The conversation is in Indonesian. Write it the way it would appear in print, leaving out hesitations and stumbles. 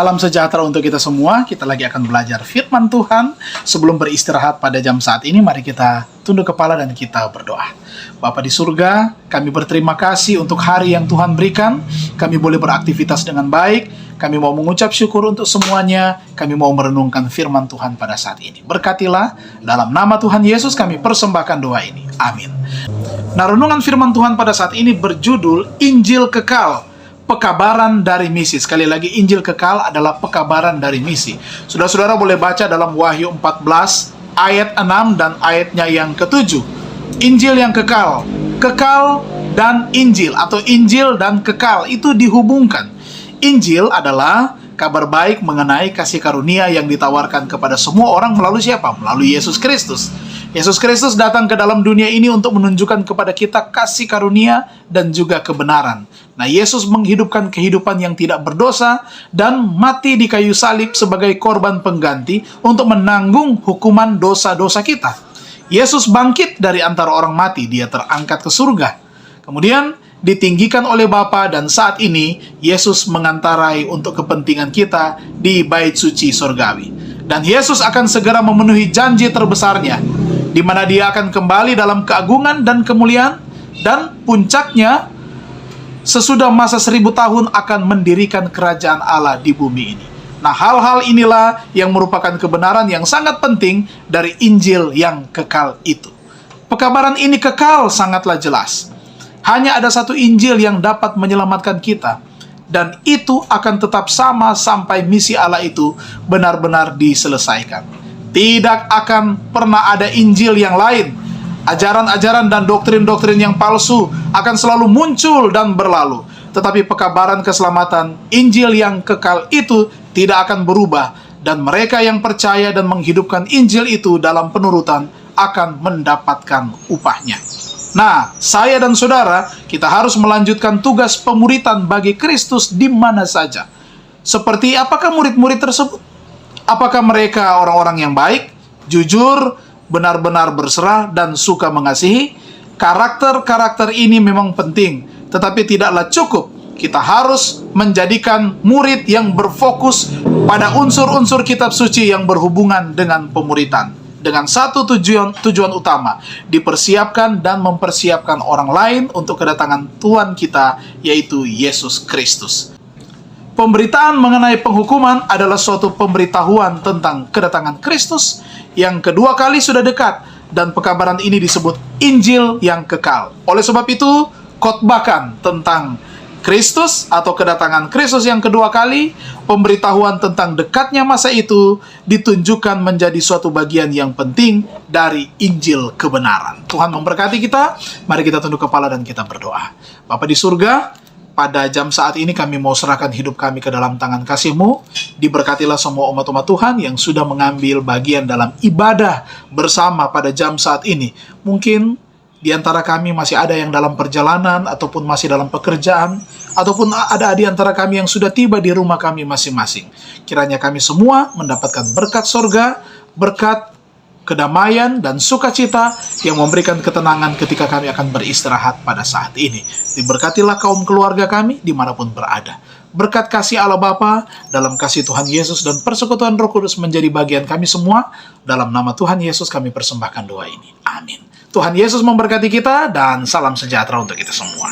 Salam sejahtera untuk kita semua. Kita lagi akan belajar firman Tuhan. Sebelum beristirahat pada jam saat ini, mari kita tunduk kepala dan kita berdoa. Bapa di surga, kami berterima kasih untuk hari yang Tuhan berikan. Kami boleh beraktivitas dengan baik. Kami mau mengucap syukur untuk semuanya. Kami mau merenungkan firman Tuhan pada saat ini. Berkatilah, dalam nama Tuhan Yesus kami persembahkan doa ini. Amin. Nah, renungan firman Tuhan pada saat ini berjudul Injil Kekal, pekabaran dari misi. Sekali lagi, Injil Kekal adalah pekabaran dari misi. Saudara-saudara boleh baca dalam Wahyu 14 ayat 6 dan ayatnya yang ke-7. Injil yang kekal, kekal dan Injil, atau Injil dan kekal itu dihubungkan. Injil adalah kabar baik mengenai kasih karunia yang ditawarkan kepada semua orang melalui siapa? Melalui Yesus Kristus. Yesus Kristus datang ke dalam dunia ini untuk menunjukkan kepada kita kasih karunia dan juga kebenaran. Nah, Yesus menghidupkan kehidupan yang tidak berdosa dan mati di kayu salib sebagai korban pengganti untuk menanggung hukuman dosa-dosa kita. Yesus bangkit dari antara orang mati, dia terangkat ke surga. Kemudian ditinggikan oleh Bapa, dan saat ini Yesus mengantarai untuk kepentingan kita di bait suci surgawi. Dan Yesus akan segera memenuhi janji terbesarnya, di mana dia akan kembali dalam keagungan dan kemuliaan, dan puncaknya sesudah masa 1000 tahun akan mendirikan kerajaan Allah di bumi ini. Nah, hal-hal inilah yang merupakan kebenaran yang sangat penting dari Injil yang kekal itu. Pekabaran ini kekal sangatlah jelas. Hanya ada satu Injil yang dapat menyelamatkan kita, dan itu akan tetap sama sampai misi Allah itu benar-benar diselesaikan. Tidak akan pernah ada Injil yang lain. Ajaran-ajaran dan doktrin-doktrin yang palsu akan selalu muncul dan berlalu. Tetapi pekabaran keselamatan, Injil yang kekal itu tidak akan berubah. Dan mereka yang percaya dan menghidupkan Injil itu dalam penurutan akan mendapatkan upahnya. Nah, saya dan saudara, kita harus melanjutkan tugas pemuritan bagi Kristus di mana saja. Seperti apakah murid-murid tersebut? Apakah mereka orang-orang yang baik, jujur, benar-benar berserah, dan suka mengasihi? Karakter-karakter ini memang penting, tetapi tidaklah cukup. Kita harus menjadikan murid yang berfokus pada unsur-unsur kitab suci yang berhubungan dengan pemuritan. Dengan satu tujuan utama, dipersiapkan dan mempersiapkan orang lain untuk kedatangan Tuhan kita, yaitu Yesus Kristus. Pemberitaan mengenai penghukuman adalah suatu pemberitahuan tentang kedatangan Kristus yang kedua kali sudah dekat, dan pekabaran ini disebut Injil yang kekal. Oleh sebab itu, khotbahkan tentang Kristus atau kedatangan Kristus yang kedua kali, pemberitahuan tentang dekatnya masa itu ditunjukkan menjadi suatu bagian yang penting dari Injil kebenaran. Tuhan memberkati kita. Mari kita tunduk kepala dan kita berdoa. Bapa di surga, pada jam saat ini kami mau serahkan hidup kami ke dalam tangan kasih-Mu. Diberkatilah semua umat-umat Tuhan yang sudah mengambil bagian dalam ibadah bersama pada jam saat ini. Mungkin di antara kami masih ada yang dalam perjalanan, ataupun masih dalam pekerjaan, ataupun ada di antara kami yang sudah tiba di rumah kami masing-masing. Kiranya kami semua mendapatkan berkat sorga, berkat kedamaian dan sukacita yang memberikan ketenangan ketika kami akan beristirahat pada saat ini. Diberkatilah kaum keluarga kami dimanapun berada. Berkat kasih Allah Bapa, dalam kasih Tuhan Yesus dan persekutuan Roh Kudus menjadi bagian kami semua. Dalam nama Tuhan Yesus kami persembahkan doa ini. Amin. Tuhan Yesus memberkati kita, dan salam sejahtera untuk kita semua.